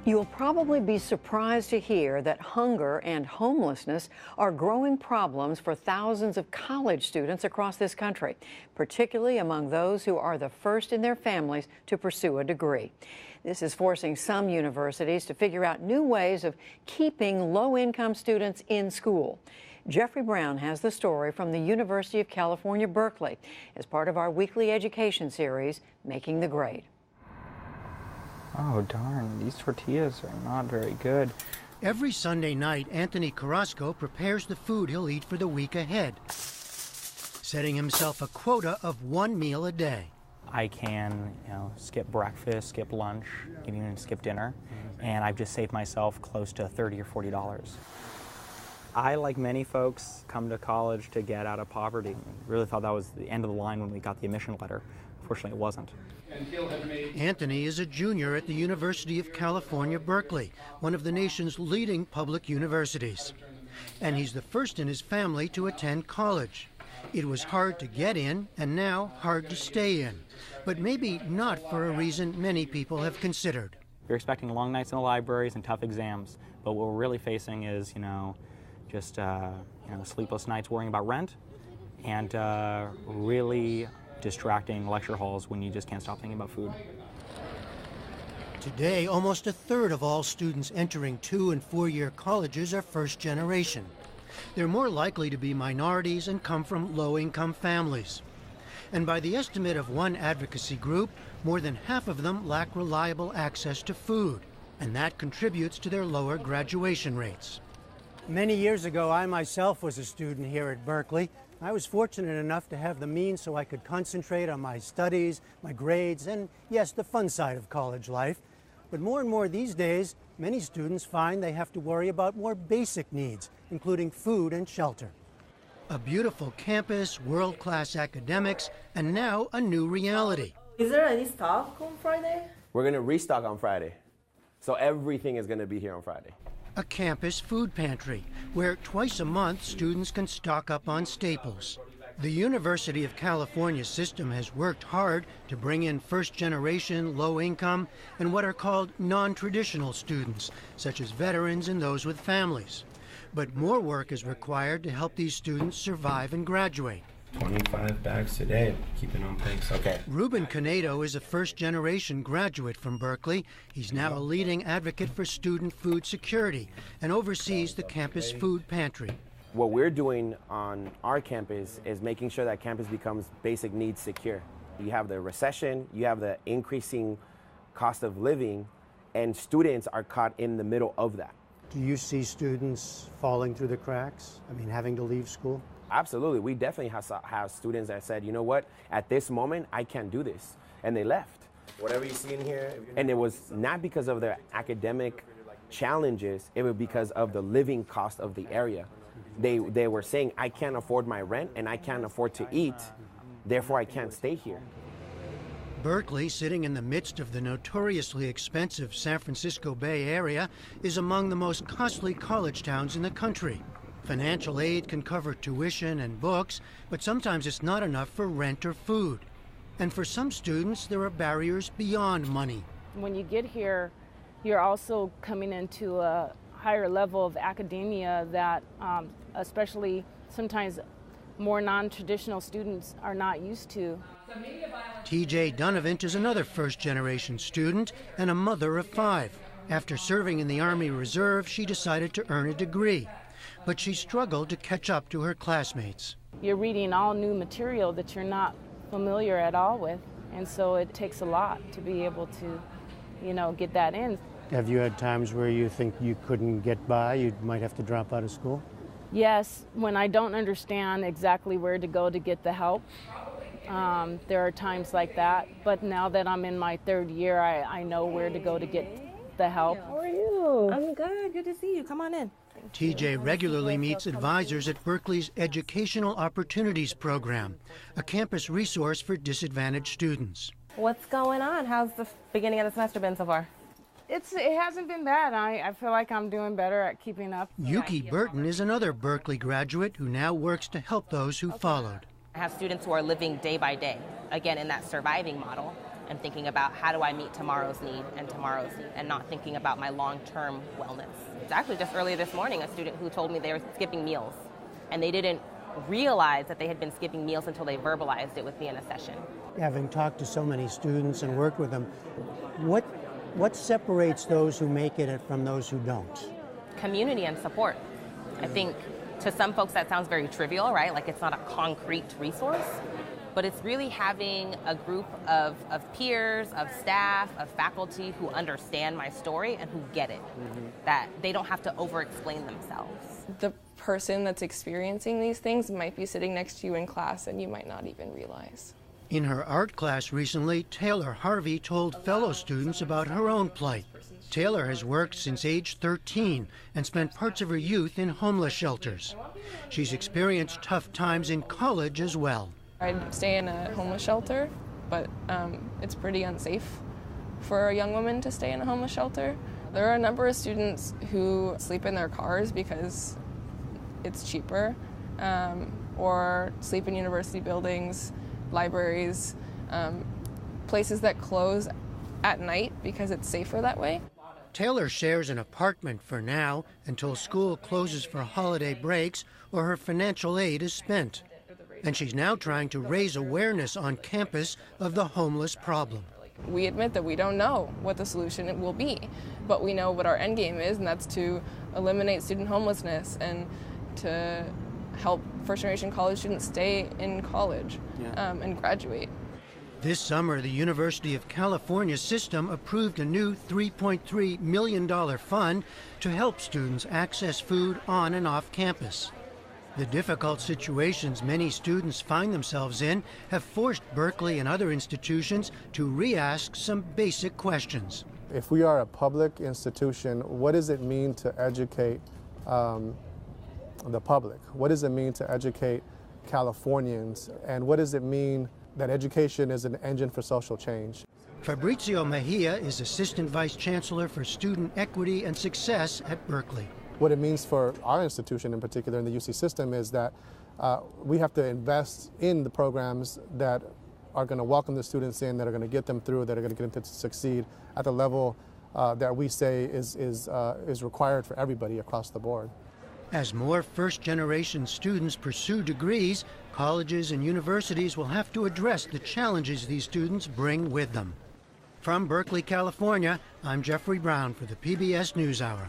You'll probably be surprised to hear that hunger and homelessness are growing problems for thousands of college students across this country, particularly among those who are the first in their families to pursue a degree. This is forcing some universities to figure out new ways of keeping low-income students in school. Jeffrey Brown has the story from the University of California, Berkeley, as part of our weekly education series, Making the Grade. Oh, darn, these tortillas are not very good. Every Sunday night, Anthony Carrasco prepares the food he'll eat for the week ahead, setting himself a quota of one meal a day. I can, skip breakfast, skip lunch, even skip dinner, and I've just saved myself close to $30 or $40. I, like many folks, come to college to get out of poverty. Really thought that was the end of the line when we got the admission letter. Fortunately, it wasn't. Anthony is a junior at the University of California, Berkeley, one of the nation's leading public universities. And he's the first in his family to attend college. It was hard to get in and now hard to stay in, but maybe not for a reason many people have considered. You're expecting long nights in the libraries and tough exams, but what we're really facing is, sleepless nights worrying about rent and really distracting lecture halls when you just can't stop thinking about food. Today, almost a third of all students entering 2- and 4-year colleges are first generation. They're more likely to be minorities and come from low-income families. And by the estimate of one advocacy group, more than half of them lack reliable access to food, and that contributes to their lower graduation rates. Many years ago, I myself was a student here at Berkeley. I was fortunate enough to have the means so I could concentrate on my studies, my grades, and yes, the fun side of college life. But more and more these days, many students find they have to worry about more basic needs, including food and shelter. A beautiful campus, world-class academics, and now a new reality. Is there any stock on Friday? We're going to restock on Friday. So everything is going to be here on Friday. A campus food pantry, where twice a month students can stock up on staples. The University of California system has worked hard to bring in first-generation, low-income, and what are called non-traditional students, such as veterans and those with families. But more work is required to help these students survive and graduate. 25 bags today, keeping on pace. Okay. Ruben Canedo is a first-generation graduate from Berkeley. He's now a leading advocate for student food security and oversees the campus food pantry. What we're doing on our campus is making sure that campus becomes basic needs secure. You have the recession, you have the increasing cost of living, and students are caught in the middle of that. Do you see students falling through the cracks? Having to leave school? Absolutely. We definitely have students that said, you know what, at this moment, I can't do this. And they left. Whatever you see in here. And it was not because of their academic challenges, it was because of the living cost of the area. They were saying, I can't afford my rent and I can't afford to eat, therefore I can't stay here. Berkeley, sitting in the midst of the notoriously expensive San Francisco Bay Area, is among the most costly college towns in the country. Financial aid can cover tuition and books, but sometimes it's not enough for rent or food. And for some students, there are barriers beyond money. When you get here, you're also coming into a higher level of academia that especially sometimes more non-traditional students are not used to. TJ Dunavant is another first-generation student and a mother of 5. After serving in the Army Reserve, she decided to earn a degree. But she struggled to catch up to her classmates. You're reading all new material that you're not familiar at all with, and so it takes a lot to be able to, get that in. Have you had times where you think you couldn't get by, you might have to drop out of school? Yes, when I don't understand exactly where to go to get the help. There are times like that, but now that I'm in my 3rd year, I know where to go to get the help. How are you? I'm good. Good to see you. Come on in. TJ regularly meets advisors at Berkeley's Educational Opportunities Program, a campus resource for disadvantaged students. What's going on? How's the beginning of the semester been so far? It hasn't been bad. I feel like I'm doing better at keeping up. Yuki Burton is another Berkeley graduate who now works to help those who followed. I have students who are living day by day, again, in that surviving model. and thinking about how do I meet tomorrow's need and not thinking about my long-term wellness. It's actually just earlier this morning, a student who told me they were skipping meals, and they didn't realize that they had been skipping meals until they verbalized it with me in a session. Having talked to so many students and worked with them, what separates those who make it from those who don't? Community and support. I think to some folks that sounds very trivial, right? Like it's not a concrete resource, but it's really having a group of peers, of staff, of faculty who understand my story and who get it, that they don't have to over-explain themselves. The person that's experiencing these things might be sitting next to you in class and you might not even realize. In her art class recently, Taylor Harvey told fellow students about her own plight. Taylor has worked since age 13 and spent parts of her youth in homeless shelters. She's experienced tough times in college as well. I'd stay in a homeless shelter, but it's pretty unsafe for a young woman to stay in a homeless shelter. There are a number of students who sleep in their cars because it's cheaper, or sleep in university buildings, libraries, places that close at night because it's safer that way. Taylor shares an apartment for now until school closes for holiday breaks or her financial aid is spent. And she's now trying to raise awareness on campus of the homeless problem. We admit that we don't know what the solution will be, but we know what our end game is, and that's to eliminate student homelessness and to help first-generation college students stay in college and graduate. This summer, the University of California system approved a new $3.3 million fund to help students access food on and off campus. The difficult situations many students find themselves in have forced Berkeley and other institutions to re-ask some basic questions. If we are a public institution, what does it mean to educate the public? What does it mean to educate Californians? And what does it mean that education is an engine for social change? Fabrizio Mejia is Assistant Vice Chancellor for Student Equity and Success at Berkeley. What it means for our institution in particular in the UC system is that we have to invest in the programs that are going to welcome the students in, that are going to get them through, that are going to get them to succeed at the level that we say is required for everybody across the board. As more first-generation students pursue degrees, colleges and universities will have to address the challenges these students bring with them. From Berkeley, California, I'm Jeffrey Brown for the PBS NewsHour.